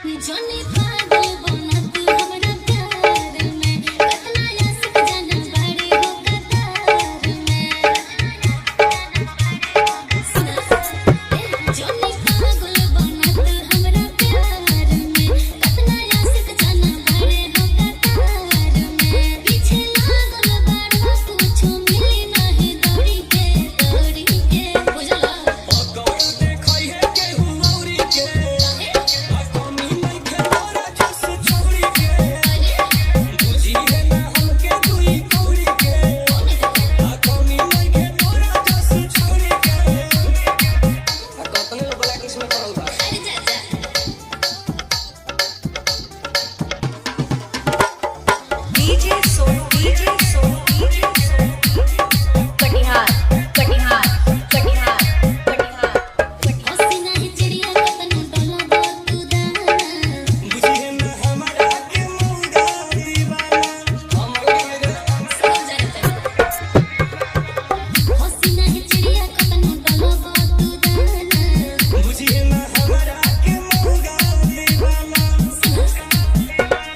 Johnny Pago bonat हमरा प्यार में कतना आशिक जाना बड़े हो कतार में Johnny Pago bonat हमरा प्यार में कतना आशिक जाना बड़े हो कतार में पीछे लागल बाड़वा कुछ मिली नहीं दौड़ी के बुझला पकड़ देखै है केहू औरी के कमी नइखे तोरा जस छोड़ी के बुझी है ना हमके दुई कौड़ी के कमी नइखे तोरा जस छोड़ी के कतने बोला किसमें करल बा अरे चाचा डीजे सो कटिहार कटिहार कटिहार कटिहार हसीना ही चिड़िया कतनो डोला तू दाना बुझी है ना हमरा के मौगा दीवाना हसीना ही चिड़िया कतनो डोला तू दाना बुझी है ना हमरा के मौगा दीवाना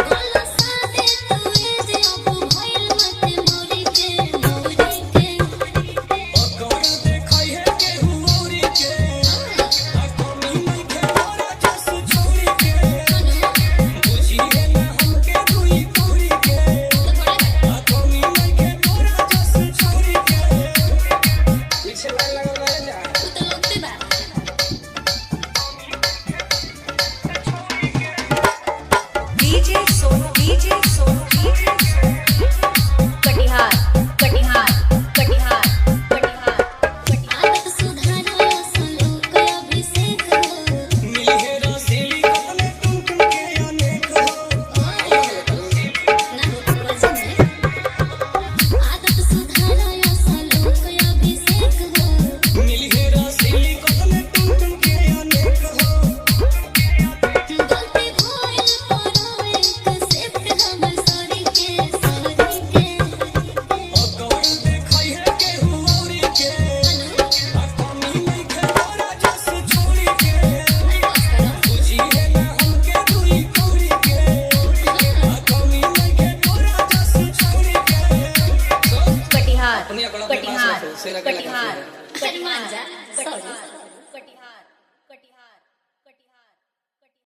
बोला सादे तू ए जे अब भइल मत मोरी के पकड़ देखै है केहू औरी के कमी नइखे तोरा जस छोड़ी के बुझी है ना हमके दुई कौड़ी के कमी नइखे तोरा जस छोड़ी के पीछे लगा जा तू तो लगते बा डीजे सो कटिहार कटिहार कटिहार कटिहार आदत सुधारो सलोक अभिषेक हो मिली है रसीली कतने तुम के अनेक हो ना वजन आदत सुधारो सलोक अभिषेक हो मिली है रसीली कतने तुम के अनेक हो गलती भइल परो एक सेफ्ट हमर सॉरी के पकड़ देखै है केहू औरी के कमी नइखे तोरा जस छोड़ी के बुझी है ना हमके दुई कौड़ी के कमी नइखे तोरा जस छोड़ी के कटिहार अपने अकड़ा कटिहार से रख लगा कटिहार कटिहार जा सॉरी कटिहार